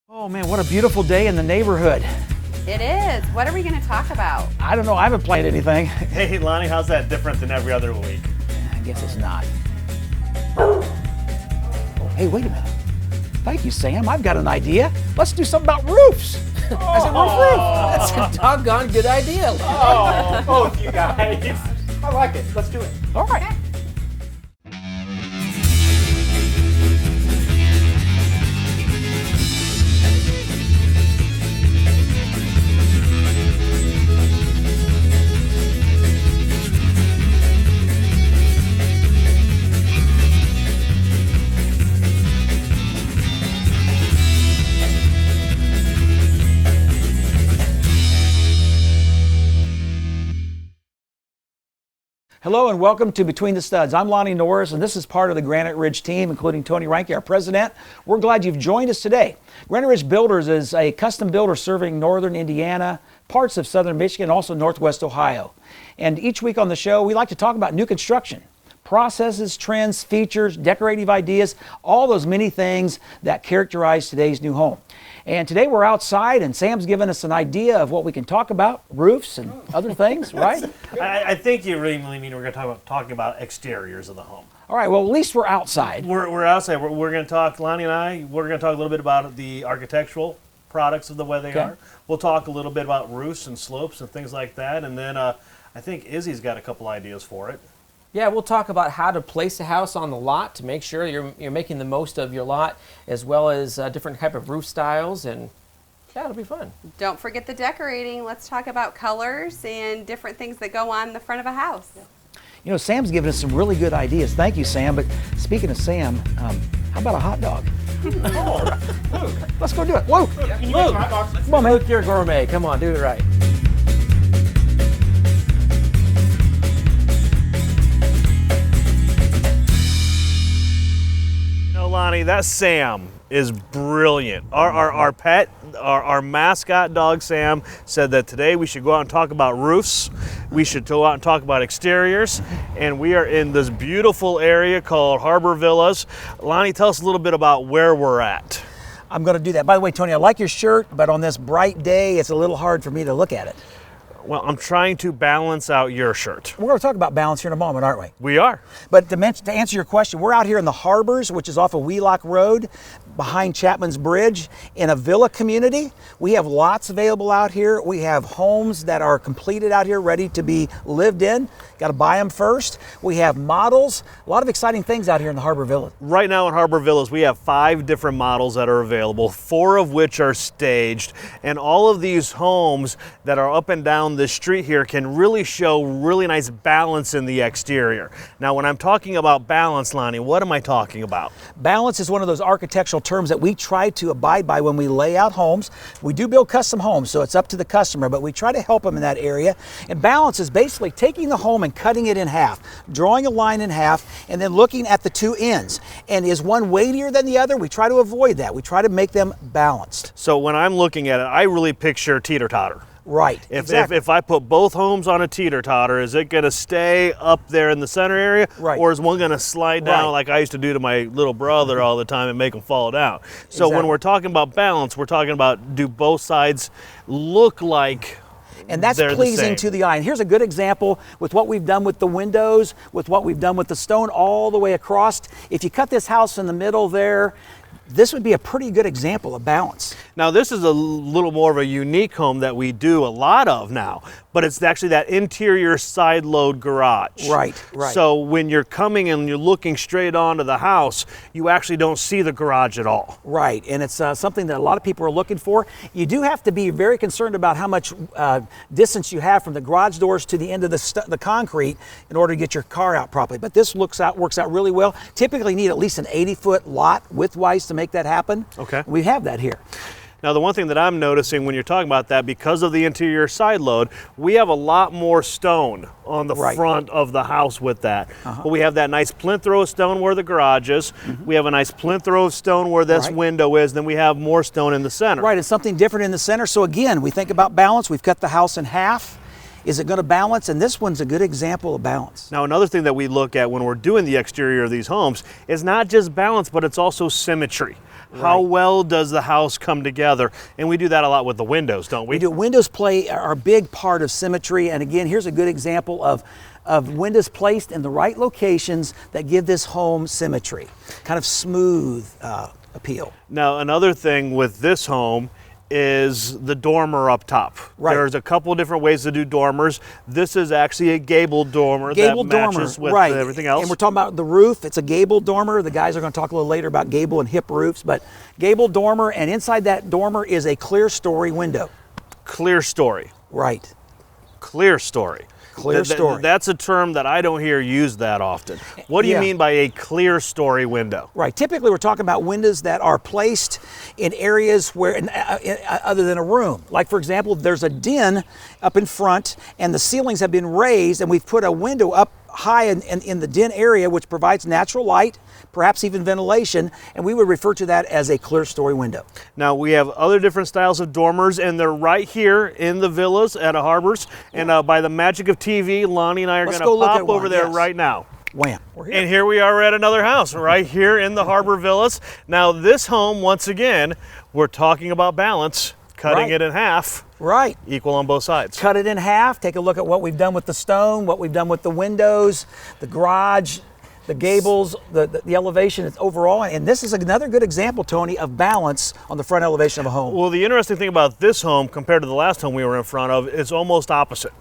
Oh man, what a beautiful day in the neighborhood. It is. What are we going to talk about? I don't know, I haven't planned anything. Hey Lonnie, how's that different than every other week? I guess it's not. Oh, hey, wait a minute. Thank you, Sam. I've got an idea. Let's do something about roofs. I said roof. That's a doggone good idea. Oh, both you guys. I like it. Let's do it. All right. Hello and welcome to Between the Studs. I'm Lonnie Norris and this is part of the Granite Ridge team, including Tony Reinke, our president. We're glad you've joined us today. Granite Ridge Builders is a custom builder serving northern Indiana, parts of southern Michigan, and also northwest Ohio. And each week on the show, we like to talk about new construction, processes, trends, features, decorative ideas, all those many things that characterize today's new home. And today we're outside and Sam's given us an idea of what we can talk about, roofs and other things, right? I think you really mean we're going to talking about exteriors of the home. All right, well, at least we're outside. We're outside. We're going to talk, Lonnie and I, we're going to talk a little bit about the architectural products of the way they are. We'll talk a little bit about roofs and slopes and things like that. And then I think Izzy's got a couple ideas for it. Yeah, we'll talk about how to place a house on the lot to make sure you're making the most of your lot, as well as different type of roof styles, and yeah, it'll be fun. Don't forget the decorating. Let's talk about colors and different things that go on the front of a house. You know, Sam's given us some really good ideas. Thank you, Sam. But speaking of Sam, how about a hot dog? Let's go do it. Luke, Luke, come on, man. Luke, you're a gourmet. Come on, do it right. Lonnie, that Sam is brilliant. Our pet, our mascot dog Sam said that today we should go out and talk about roofs. We should go out and talk about exteriors. And we are in this beautiful area called Harbor Villas. Lonnie, tell us a little bit about where we're at. I'm going to do that. By the way, Tony, I like your shirt, but on this bright day, it's a little hard for me to look at it. Well, I'm trying to balance out your shirt. We're going to talk about balance here in a moment, aren't we? We are. But to answer your question, we're out here in the Harbors, which is off of Wheelock Road, behind Chapman's Bridge, in a villa community. We have lots available out here. We have homes that are completed out here, ready to be lived in. Got to buy them first. We have models, a lot of exciting things out here in the Harbor Villas. Right now in Harbor Villas, we have 5 different models that are available, 4 of which are staged, and all of these homes that are up and down this street here can really show really nice balance in the exterior. Now, when I'm talking about balance, Lonnie, what am I talking about? Balance is one of those architectural terms that we try to abide by when we lay out homes. We do build custom homes, so it's up to the customer, but we try to help them in that area. And balance is basically taking the home and cutting it in half, drawing a line in half, and then looking at the 2 ends. And is one weightier than the other? We try to avoid that. We try to make them balanced. So when I'm looking at it, I really picture teeter-totter. Right. Exactly. If I put both homes on a teeter-totter, is it going to stay up there in the center area? Right. Or is one going to slide down like I used to do to my little brother all the time and make him fall down? So when we're talking about balance, we're talking about, do both sides look like and that's pleasing to the eye. And here's a good example with what we've done with the windows, with what we've done with the stone all the way across. If you cut this house in the middle there, this would be a pretty good example of balance. Now, this is a little more of a unique home that we do a lot of now, but it's actually that interior side load garage. Right. So when you're coming and you're looking straight onto the house, you actually don't see the garage at all. Right, and it's something that a lot of people are looking for. You do have to be very concerned about how much distance you have from the garage doors to the end of the concrete in order to get your car out properly. But this works out really well. Typically need at least an 80-foot lot width-wise to make that happen. Okay. We have that here. Now, the one thing that I'm noticing when you're talking about that, because of the interior side load, we have a lot more stone on the front of the house with that. But we have that nice plinth row of stone where the garage is. We have a nice plinth row of stone where this window is. Then we have more stone in the center. Right, it's something different in the center. So again, we think about balance. We've cut the house in half. Is it going to balance? And this one's a good example of balance. Now, another thing that we look at when we're doing the exterior of these homes is not just balance, but it's also symmetry. How Right. well does the house come together? And we do that a lot with the windows, don't we? We do. Windows are a big part of symmetry, and again, here's a good example of windows placed in the right locations that give this home symmetry, kind of smooth appeal. Now, another thing with this home is the dormer up top. Right. There's a couple different ways to do dormers. This is actually a gable dormer Gable that dormer, matches with right? everything else. And we're talking about the roof. It's a gable dormer. The guys are going to talk a little later about gable and hip roofs, but gable dormer, and inside that dormer is a clear story window. Clear story. Right. Clear story. Clear story. That's a term that I don't hear used that often. What do you Yeah. mean by a clear story window? Right. Typically, we're talking about windows that are placed in areas where, other than a room. Like, for example, there's a den up in front, and the ceilings have been raised, and we've put a window up high in the den area, which provides natural light, perhaps even ventilation, and we would refer to that as a clear story window. Now, we have other different styles of dormers, and they're right here in the villas at Harbors. And by the magic of TV, Lonnie and I are Let's going go to look pop at over one, there yes. right now. Wham. We're here. And here we are at another house right here in the Harbor Villas. Now, this home, once again, we're talking about balance, cutting Right. it in half, Right. equal on both sides. Cut it in half. Take a look at what we've done with the stone, what we've done with the windows, the garage, the gables, the elevation overall. And this is another good example, Tony, of balance on the front elevation of a home. Well, the interesting thing about this home compared to the last home we were in front of is almost opposite.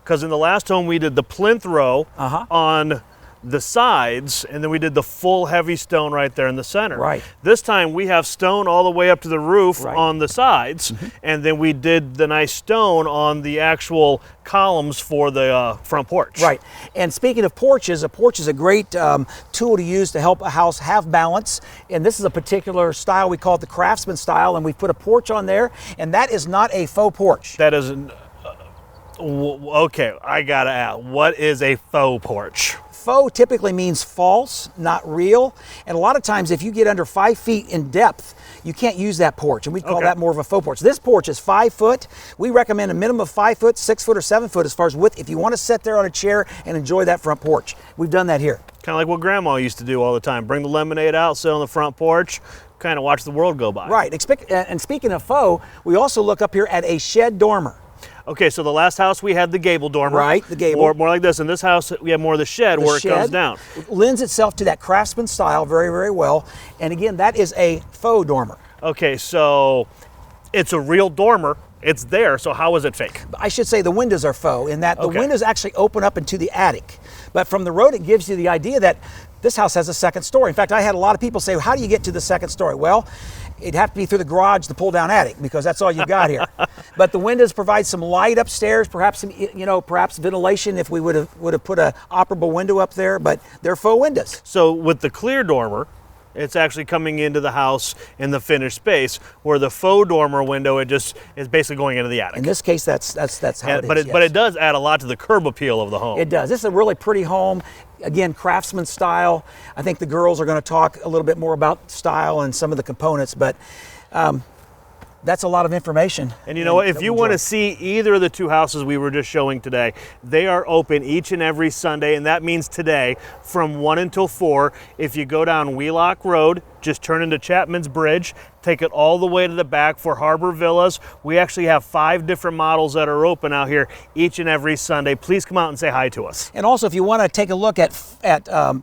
Because in the last home we did the plinth row on the sides, and then we did the full heavy stone right there in the center. Right. This time we have stone all the way up to the roof Right. on the sides, and then we did the nice stone on the actual columns for the front porch. Right. And speaking of porches, a porch is a great tool to use to help a house have balance. And this is a particular style. We call it the Craftsman style, and we put a porch on there, and that is not a faux porch. That is, okay, I gotta ask, what is a faux porch? Faux typically means false, not real. And a lot of times, if you get under 5 feet in depth, you can't use that porch. And we call Okay. that more of a faux porch. This porch is 5 foot. We recommend a minimum of 5 foot, 6 foot, or 7 foot as far as width if you want to sit there on a chair and enjoy that front porch. We've done that here. Kind of like what Grandma used to do all the time. Bring the lemonade out, sit on the front porch, kind of watch the world go by. Right. And speaking of faux, we also look up here at a shed dormer. Okay, so the last house we had the gable dormer. Right, the gable. More like this. In this house, we have more of the shed The where shed it comes down. lends itself to that Craftsman style very, very well. And again, that is a faux dormer. Okay, so it's a real dormer. It's there, so how is it fake? I should say the windows are faux in that the Okay. windows actually open up into the attic. But from the road, it gives you the idea that this house has a second story. In fact, I had a lot of people say, how do you get to the second story? Well, it'd have to be through the garage, the pull-down attic, because that's all you've got here. But the windows provide some light upstairs, perhaps some, perhaps ventilation if we would have put a operable window up there. But they're faux windows. So with the clear dormer, it's actually coming into the house in the finished space, where the faux dormer window, it just is basically going into the attic. In this case, that's how it is. But yes. it does add a lot to the curb appeal of the home. It does. This is a really pretty home. Again, Craftsman style. I think the girls are going to talk a little bit more about style and some of the components, but that's a lot of information. And you know what? that If we you want to enjoy. see either of the two houses we were just showing today, they are open each and every Sunday, and that means today from 1 until 4. If you go down Wheelock Road, just turn into Chapman's Bridge, take it all the way to the back for Harbor Villas. We actually have 5 different models that are open out here each and every Sunday. Please come out and say hi to us. And also, if you want to take a look at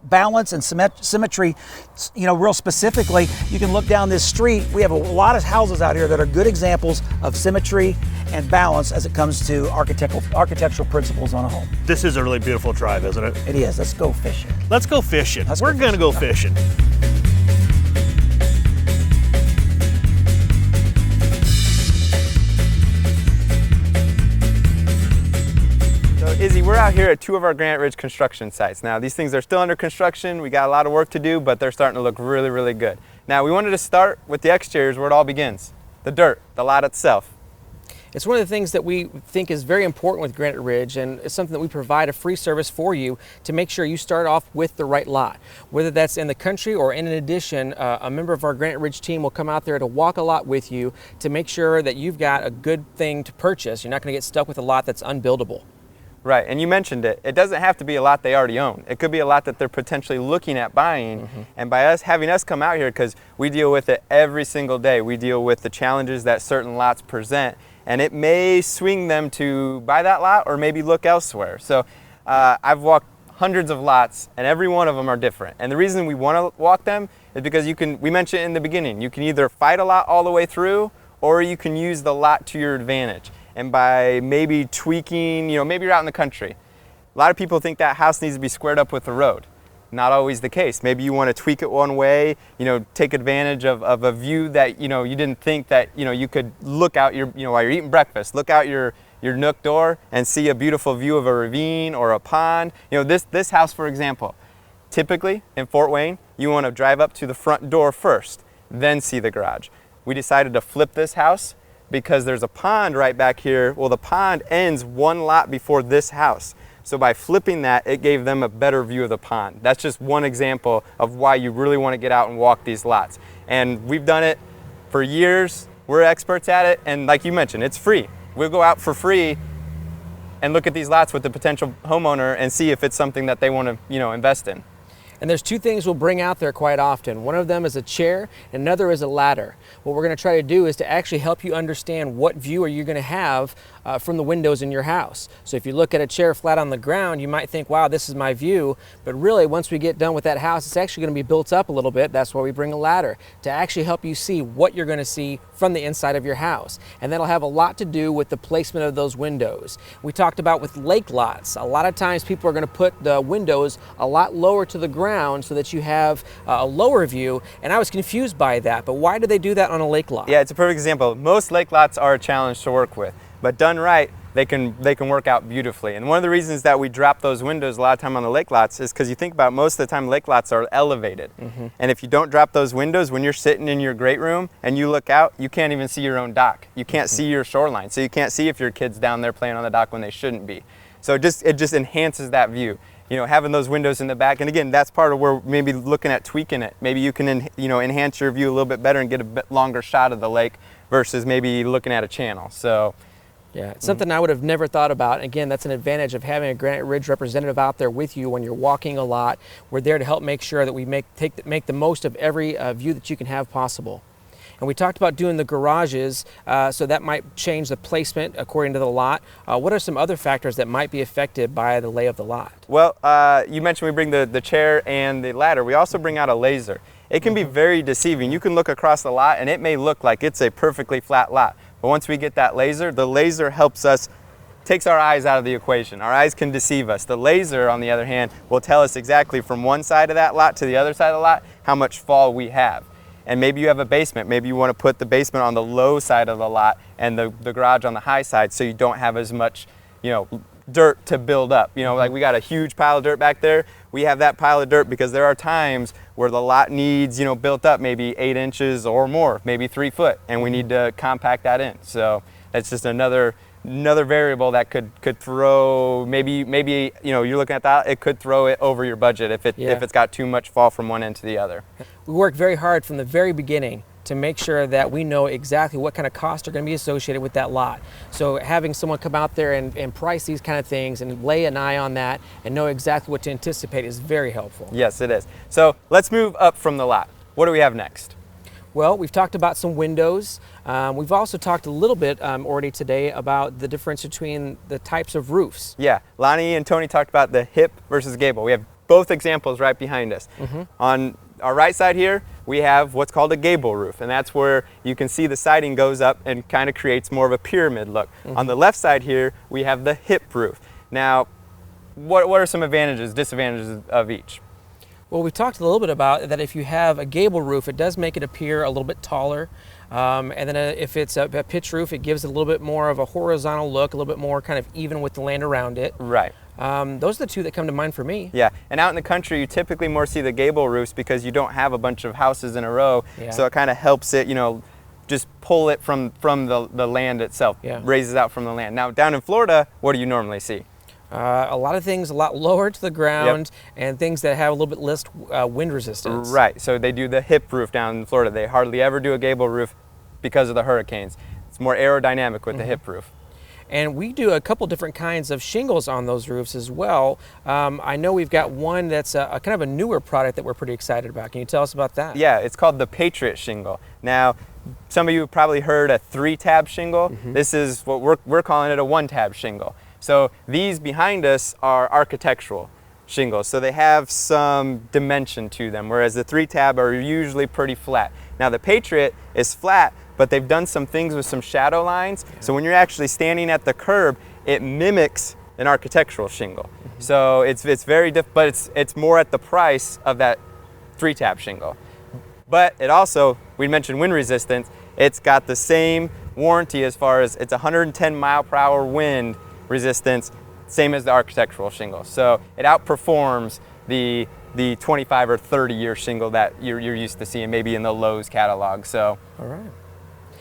balance and symmetry, real specifically, you can look down this street. We have a lot of houses out here that are good examples of symmetry and balance as it comes to architectural principles on a home. This is a really beautiful drive, isn't it? It is. Let's go fishing. Let's go fishing. Let's We're go going to go fishing. So Izzy, we're out here at 2 of our Granite Ridge construction sites. Now these things are still under construction. We got a lot of work to do, but they're starting to look really, really good. Now we wanted to start with the exteriors where it all begins. The dirt, the lot itself. It's one of the things that we think is very important with Granite Ridge, and it's something that we provide a free service for you to make sure you start off with the right lot. Whether that's in the country or in addition, a member of our Granite Ridge team will come out there to walk a lot with you to make sure that you've got a good thing to purchase. You're not going to get stuck with a lot that's unbuildable. Right, and you mentioned it. It doesn't have to be a lot they already own. It could be a lot that they're potentially looking at buying. And by having us come out here, because we deal with it every single day, we deal with the challenges that certain lots present, and it may swing them to buy that lot or maybe look elsewhere. So I've walked hundreds of lots, and every one of them are different. And the reason we want to walk them is because we mentioned in the beginning, you can either fight a lot all the way through, or you can use the lot to your advantage. And by maybe tweaking, maybe you're out in the country. A lot of people think that house needs to be squared up with the road. Not always the case. Maybe you want to tweak it one way, take advantage of a view that, you didn't think that, you could look out while you're eating breakfast, look out your nook door and see a beautiful view of a ravine or a pond. This house, for example, typically in Fort Wayne, you want to drive up to the front door first, then see the garage. We decided to flip this house because there's a pond right back here. Well, the pond ends one lot before this house. So by flipping that, it gave them a better view of the pond. That's just one example of why you really want to get out and walk these lots. And we've done it for years. We're experts at it. And like you mentioned, it's free. We'll go out for free and look at these lots with the potential homeowner and see if it's something that they want to, invest in. And there's two things we'll bring out there quite often. One of them is a chair, and another is a ladder. What we're going to try to do is to actually help you understand what view are you going to have from the windows in your house. So if you look at a chair flat on the ground, you might think, wow, this is my view. But really, once we get done with that house, it's actually going to be built up a little bit. That's why we bring a ladder, to actually help you see what you're going to see from the inside of your house. And that'll have a lot to do with the placement of those windows. We talked about with lake lots. A lot of times people are going to put the windows a lot lower to the ground so that you have a lower view. And I was confused by that. But why do they do that on a lake lot? Yeah, it's a perfect example. Most lake lots are a challenge to work with, but done right, they can work out beautifully. And one of the reasons that we drop those windows a lot of time on the lake lots is because you think about most of the time lake lots are elevated. And if you don't drop those windows, when you're sitting in your great room and you look out, you can't even see your own dock. You can't see your shoreline. So you can't see if your kid's down there playing on the dock when they shouldn't be. So it just enhances that view. Having those windows in the back. And again, that's part of where maybe looking at tweaking it. Maybe you can enhance your view a little bit better and get a bit longer shot of the lake versus maybe looking at a channel. So yeah, it's something I would have never thought about. Again, that's an advantage of having a Granite Ridge representative out there with you when you're walking a lot. We're there to help make sure that we make the most of every view that you can have possible. And we talked about doing the garages, so that might change the placement according to the lot. What are some other factors that might be affected by the lay of the lot? Well, you mentioned we bring the chair and the ladder. We also bring out a laser. It can be very deceiving. You can look across the lot and it may look like it's a perfectly flat lot. But once we get that laser, the laser helps us, takes our eyes out of the equation. Our eyes can deceive us. The laser, on the other hand, will tell us exactly from one side of that lot to the other side of the lot how much fall we have. And maybe you have a basement. Maybe you want to put the basement on the low side of the lot and the garage on the high side so you don't have as much, dirt to build up. Like we got a huge pile of dirt back there. We have that pile of dirt because there are times where the lot needs, built up maybe 8 inches or more, maybe 3 foot, and we need to compact that in. So that's just another variable that could throw, maybe you're looking at that, it could throw it over your budget if it's got too much fall from one end to the other. We work very hard from the very beginning to make sure that we know exactly what kind of costs are going to be associated with that lot. So having someone come out there and price these kind of things and lay an eye on that and know exactly what to anticipate is very helpful. Yes, it is. So let's move up from the lot. What do we have next? Well, we've talked about some windows. We've also talked a little bit already today about the difference between the types of roofs. Yeah, Lonnie and Tony talked about the hip versus gable. We have both examples right behind us. On our right side here, we have what's called a gable roof, and that's where you can see the siding goes up and kind of creates more of a pyramid look. On the left side here, we have the hip roof. Now, what are some advantages, disadvantages of each? Well, we talked a little bit about that if you have a gable roof, it does make it appear a little bit taller. And then if it's a pitch roof, it gives it a little bit more of a horizontal look, a little bit more kind of even with the land around it. Right. Those are the two that come to mind for me. Yeah, and out in the country, you typically more see the gable roofs because you don't have a bunch of houses in a row. Yeah. So it kind of helps it, just pull it from the land itself, raises out from the land. Now, down in Florida, what do you normally see? A lot of things a lot lower to the ground, and things that have a little bit less wind resistance. Right, so they do the hip roof down in Florida. They hardly ever do a gable roof because of the hurricanes. It's more aerodynamic with the hip roof. And we do a couple different kinds of shingles on those roofs as well. I know we've got one that's a kind of a newer product that we're pretty excited about. Can you tell us about that? Yeah, it's called the Patriot shingle. Now, some of you have probably heard a 3-tab shingle. This is what we're calling it, a 1-tab shingle. So these behind us are architectural shingles. So they have some dimension to them, whereas the 3-tab are usually pretty flat. Now the Patriot is flat, but they've done some things with some shadow lines. So when you're actually standing at the curb, it mimics an architectural shingle. So it's very but it's more at the price of that 3-tab shingle. But it also, we mentioned wind resistance, it's got the same warranty as far as it's 110 mile per hour wind resistance, same as the architectural shingle. So it outperforms the 25 or 30 year shingle that you're used to seeing maybe in the Lowe's catalog. So. All right.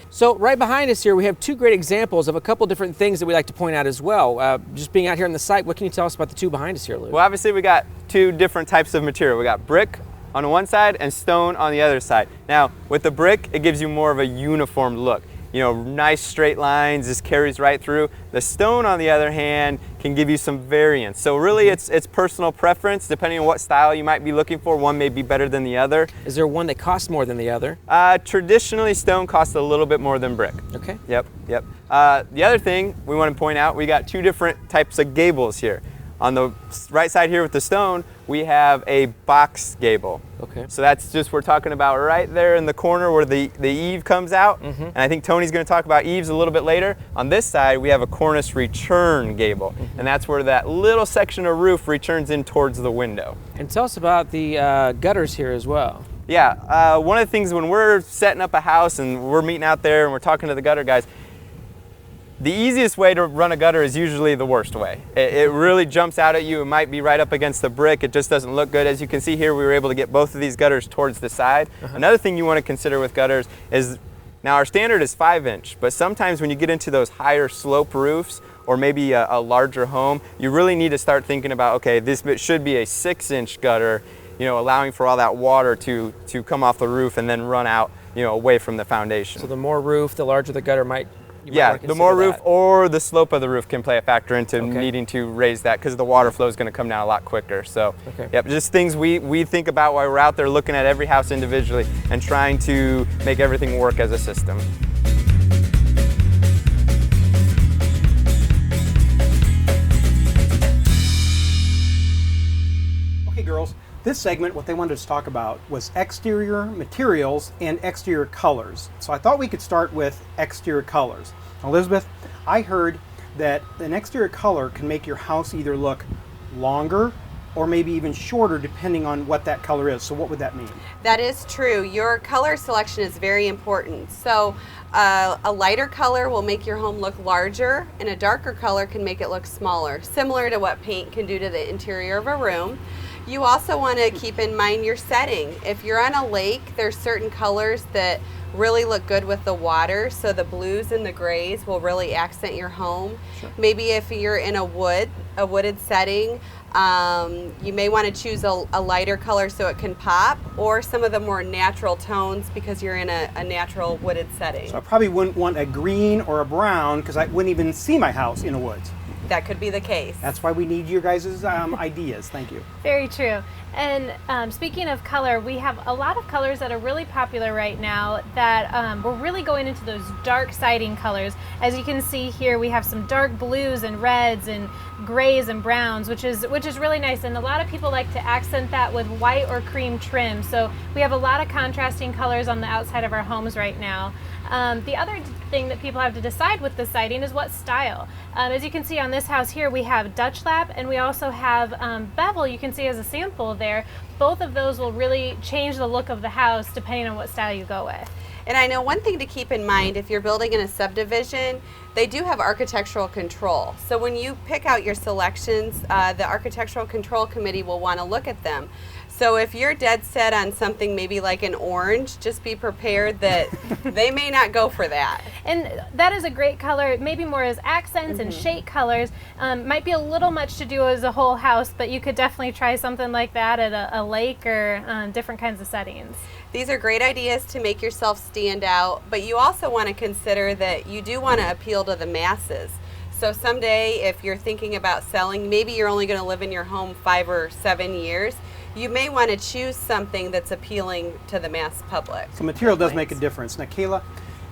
So right behind us here, we have two great examples of a couple different things that we like to point out as well. Just being out here on the site, what can you tell us about the two behind us here, Lou? Well, obviously we got two different types of material. We got brick on the one side and stone on the other side. Now, with the brick, it gives you more of a uniform look. You know, nice straight lines, this carries right through. The stone, on the other hand, can give you some variance. So really, it's personal preference, depending on what style you might be looking for. One may be better than the other. Is there one that costs more than the other? Traditionally, stone costs a little bit more than brick. Okay. Yep. The other thing we want to point out, we got two different types of gables here. On the right side here with the stone, we have a box gable. Okay. So that's just, we're talking about right there in the corner where the eave comes out. And I think Tony's going to talk about eaves a little bit later. On this side, we have a cornice return gable. And that's where that little section of roof returns in towards the window. And tell us about the gutters here as well. Yeah, one of the things when we're setting up a house and we're meeting out there and we're talking to the gutter guys, the easiest way to run a gutter is usually the worst way. It really jumps out at you. It might be right up against the brick. It just doesn't look good. As you can see here, we were able to get both of these gutters towards the side. Another thing you want to consider with gutters is, now our standard is 5-inch, but sometimes when you get into those higher slope roofs or maybe a larger home, you really need to start thinking about, okay, this should be a 6-inch gutter, you know, allowing for all that water to come off the roof and then run out, you know, away from the foundation. So the more roof, the larger the gutter might. Yeah, the more roof or the slope of the roof can play a factor into needing to raise that, because the water flow is going to come down a lot quicker. So, yep, just things we think about while we're out there looking at every house individually and trying to make everything work as a system. Okay, girls, this segment, what they wanted us to talk about was exterior materials and exterior colors. So I thought we could start with exterior colors. Elizabeth, I heard that an exterior color can make your house either look longer or maybe even shorter depending on what that color is. So what would that mean? That is true. Your color selection is very important. So a lighter color will make your home look larger, and a darker color can make it look smaller, similar to what paint can do to the interior of a room. You also want to keep in mind your setting. If you're on a lake, there's certain colors that really look good with the water, so the blues and the grays will really accent your home. Sure. Maybe if you're in a wooded setting, you may want to choose a lighter color so it can pop, or some of the more natural tones because you're in a natural wooded setting. So I probably wouldn't want a green or a brown because I wouldn't even see my house in the woods. That could be the case. That's why we need your guys' ideas. Thank you. Very true. And speaking of color, we have a lot of colors that are really popular right now that we're really going into those dark siding colors. As you can see here, we have some dark blues and reds and grays and browns, which is really nice. And a lot of people like to accent that with white or cream trim. So we have a lot of contrasting colors on the outside of our homes right now. The other thing that people have to decide with the siding is what style. As you can see on this house here, we have Dutch lap and we also have bevel. You can see as a sample there. Both of those will really change the look of the house depending on what style you go with. And I know one thing to keep in mind, if you're building in a subdivision, they do have architectural control. So when you pick out your selections, the Architectural Control Committee will want to look at them. So if you're dead set on something maybe like an orange, just be prepared that they may not go for that. And that is a great color, maybe more as accents and shake colors. Might be a little much to do as a whole house, but you could definitely try something like that at a lake or different kinds of settings. These are great ideas to make yourself stand out, but you also want to consider that you do want to appeal to the masses. So someday, if you're thinking about selling, maybe you're only going to live in your home 5 or 7 years, you may want to choose something that's appealing to the mass public. So material does make a difference. Now, Kayla,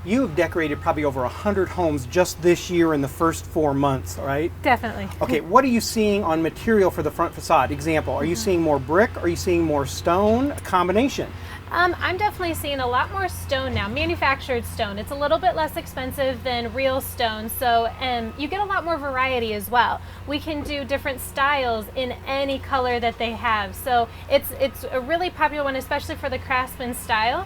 you have decorated probably over 100 homes just this year in the first 4 months, right? Definitely. Okay, what are you seeing on material for the front facade? Example, are you seeing more brick? Are you seeing more stone? A combination? I'm definitely seeing a lot more stone now, manufactured stone. It's a little bit less expensive than real stone, so you get a lot more variety as well. We can do different styles in any color that they have, so it's a really popular one, especially for the craftsman style.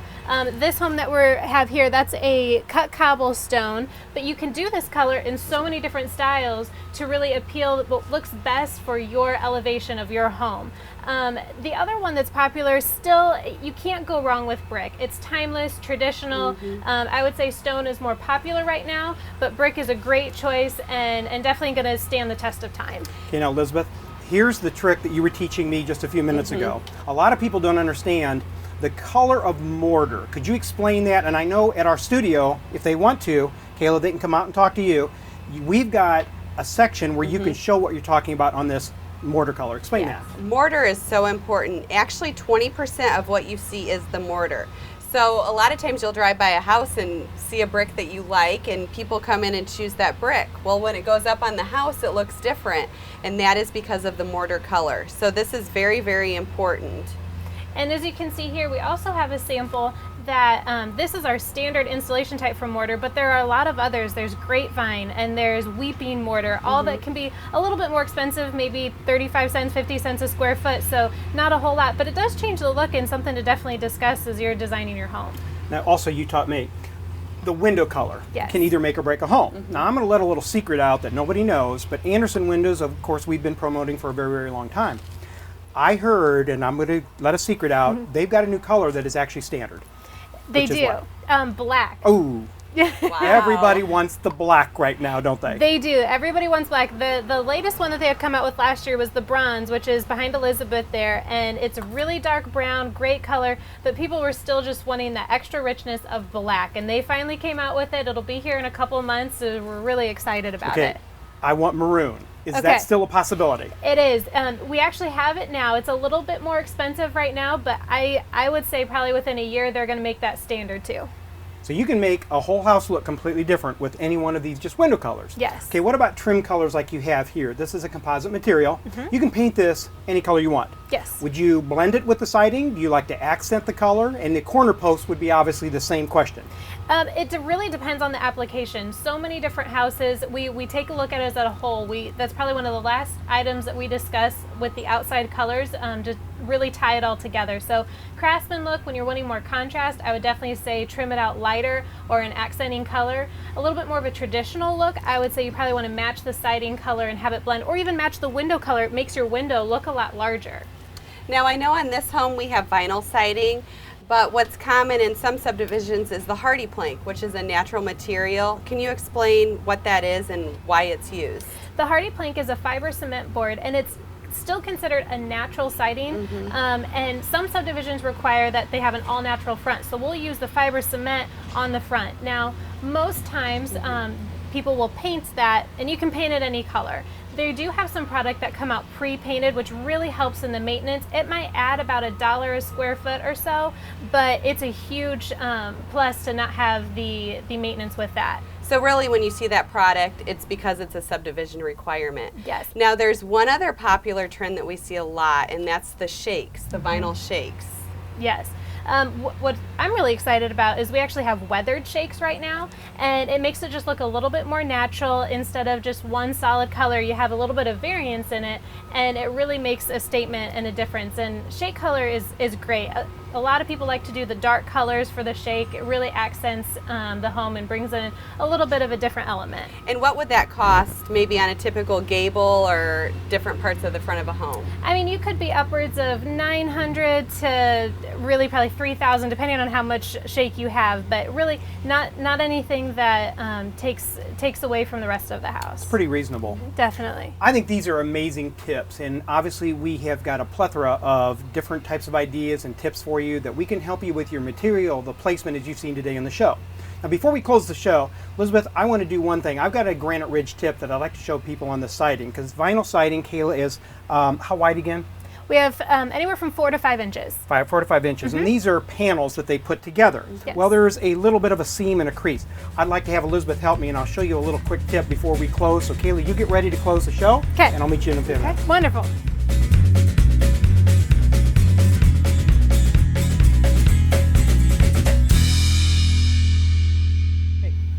This home that we have here, that's a cut cobblestone, but you can do this color in so many different styles to really appeal what looks best for your elevation of your home. The other one that's popular, still, you can't go wrong with brick. It's timeless, traditional. I would say stone is more popular right now, but brick is a great choice and definitely going to stand the test of time. Okay, now Elizabeth, here's the trick that you were teaching me just a few minutes ago. A lot of people don't understand the color of mortar. Could you explain that? And I know at our studio, if they want to, Kayla, they can come out and talk to you. We've got a section where you can show what you're talking about on this mortar color. Explain that. Mortar is so important. Actually, 20% of what you see is the mortar. So a lot of times you'll drive by a house and see a brick that you like, and people come in and choose that brick. Well, when it goes up on the house, it looks different, and that is because of the mortar color. So this is very, very important. And as you can see here, we also have a sample that this is our standard installation type for mortar, but there are a lot of others. There's grapevine and there's weeping mortar, all that can be a little bit more expensive, maybe 35 cents, 50 cents a square foot, so not a whole lot, but it does change the look and something to definitely discuss as you're designing your home. Now, also, you taught me the window color Yes. can either make or break a home. Now, I'm going to let a little secret out that nobody knows, but Andersen Windows, of course, we've been promoting for a very, very long time. I heard, and I'm going to let a secret out, they've got a new color that is actually standard. They Which is do. what? Black. Oh, Wow. everybody wants the black right now, don't they? They do. Everybody wants black. The latest one that they had come out with last year was the bronze, which is behind Elizabeth there, and it's a really dark brown, great color, but people were still just wanting the extra richness of black, and they finally came out with it. It'll be here in a couple of months, so we're really excited about Okay, it. I want maroon. Is Okay. that still a possibility? It is. We actually have it now. It's a little bit more expensive right now, but I would say probably within a year they're going to make that standard too. So you can make a whole house look completely different with any one of these just window colors. Yes. Okay, what about trim colors like you have here? This is a composite material. You can paint this any color you want. Yes. Would you blend it with the siding? Do you like to accent the color? And the corner post would be obviously the same question. It really depends on the application. So many different houses, we take a look at it as a whole. That's probably one of the last items that we discuss with the outside colors, to really tie it all together. So craftsman look, when you're wanting more contrast, I would definitely say trim it out lighter or an accenting color. A little bit more of a traditional look, I would say you probably want to match the siding color and have it blend, or even match the window color. It makes your window look a lot larger. Now, I know on this home we have vinyl siding, but what's common in some subdivisions is the hardy plank, which is a natural material. Can you explain what that is and why it's used? The hardy plank is a fiber cement board, and it's still considered a natural siding, and some subdivisions require that they have an all-natural front, so we'll use the fiber cement on the front. Now, most times people will paint that, and you can paint it any color. They do have some product that come out pre-painted, which really helps in the maintenance. It might add about $1 a square foot or so, but it's a huge plus to not have the maintenance with that. So really, when you see that product, it's because it's a subdivision requirement. Yes. Now, there's one other popular trend that we see a lot, and that's the shakes, the vinyl shakes. Yes. What I'm really excited about is we actually have weathered shakes right now, and it makes it just look a little bit more natural. Instead of just one solid color, you have a little bit of variance in it, and it really makes a statement and a difference. And shake color is great. A lot of people like to do the dark colors for the shake. It really accents the home and brings in a little bit of a different element. And what would that cost, maybe on a typical gable or different parts of the front of a home? I mean, you could be upwards of $900 to really probably $3,000, depending on how much shake you have. But really, not anything that takes away from the rest of the house. Pretty reasonable. Definitely. I think these are amazing tips, and obviously we have got a plethora of different types of ideas and tips for you that we can help you with your material, the placement as you've seen today on the show. Now, before we close the show, Elizabeth, I want to do one thing. I've got a Granite Ridge tip that I'd like to show people on the siding, because vinyl siding, Kayla, is how wide again? We have anywhere from 4 to 5 inches. 4 to 5 inches, and these are panels that they put together. Yes. Well, there's a little bit of a seam and a crease. I'd like to have Elizabeth help me, and I'll show you a little quick tip before we close. So, Kayla, you get ready to close the show, Okay. and I'll meet you in a few minutes. Wonderful.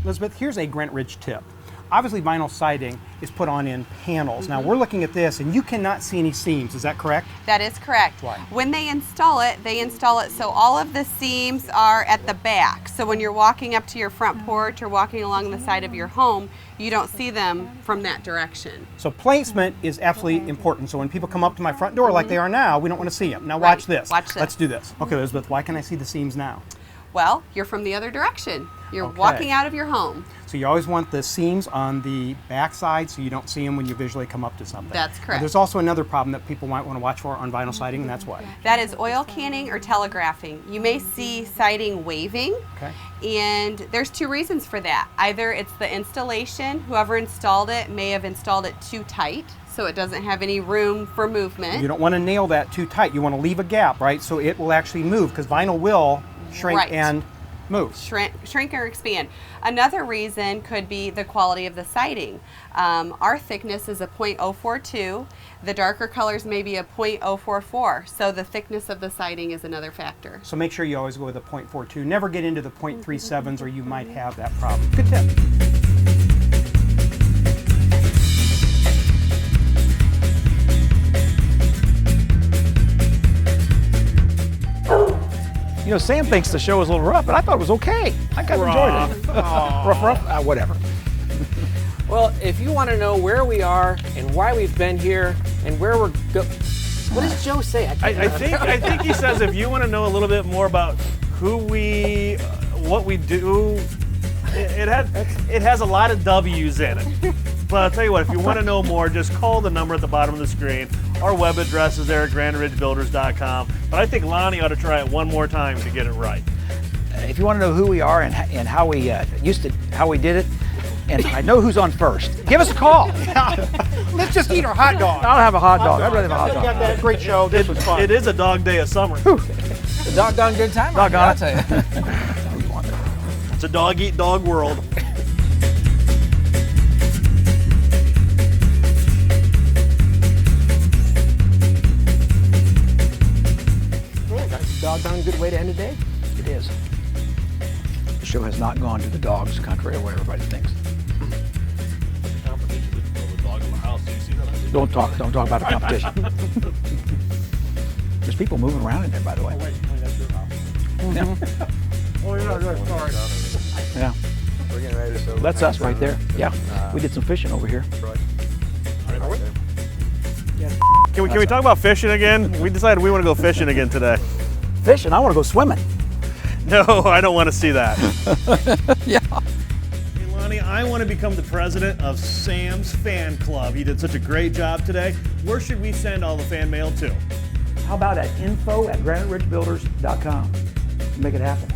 Elizabeth, here's a Granite Ridge tip. Obviously, vinyl siding is put on in panels. Now, we're looking at this, and you cannot see any seams. Is that correct? That is correct. Why? When they install it so all of the seams are at the back. So when you're walking up to your front porch or walking along the side of your home, you don't see them from that direction. So placement is absolutely important. So when people come up to my front door like they are now, we don't want to see them. Now watch Right. this. Watch this. Let's do this. Okay, Elizabeth, why can I see the seams now? Well, you're from the other direction. You're Okay. walking out of your home. So you always want the seams on the back side so you don't see them when you visually come up to something. That's correct. There's also another problem that people might want to watch for on vinyl siding, and that's what? That is oil canning or telegraphing. You may see siding waving, Okay. and there's two reasons for that. Either it's the installation, whoever installed it may have installed it too tight, so it doesn't have any room for movement. You don't want to nail that too tight. You want to leave a gap, right? So it will actually move, because vinyl will shrink Right. and move. Shrink or expand. Another reason could be the quality of the siding. Our thickness is a .042. The darker colors may be a .044. So the thickness of the siding is another factor. So make sure you always go with a .42. Never get into the .37s or you might have that problem. Good tip. You know, Sam thinks the show was a little rough, but I thought it was okay. I kind of enjoyed it. Rough, whatever. Well, if you want to know where we are and why we've been here and where we're going, what does Joe say? I think he says if you want to know a little bit more about who we, what we do, it has a lot of W's in it. But I'll tell you what, if you want to know more, just call the number at the bottom of the screen. Our web address is there at graniteridgebuilders.com. But I think Lonnie ought to try it one more time to get it right. If you want to know who we are and how we how we did it, and I know who's on first, give us a call. Let's just eat our hot dog. I'll have a hot dog. I'd rather have a hot We got dog. that great show. This was fun. It is a dog day of summer. The doggone good time. Doggone I'll it. tell you. It's a dog eat dog world. Doggone good way to end the day. It is. The show has not gone to the dogs, contrary to what everybody thinks. Don't talk about the competition. There's people moving around in there, by the way. Yeah. Oh, you're not good. Sorry. Yeah. We're getting ready to show. That's us right there. Yeah. We did some fishing over here. Can we talk about fishing again? We decided we want to go fishing again today. Fishing? I want to go swimming. No, I don't want to see that. Yeah. Hey, Lonnie, I want to become the president of Sam's fan club. He did such a great job today. Where should we send all the fan mail to? How about at info@graniteridgebuilders.com? Make it happen.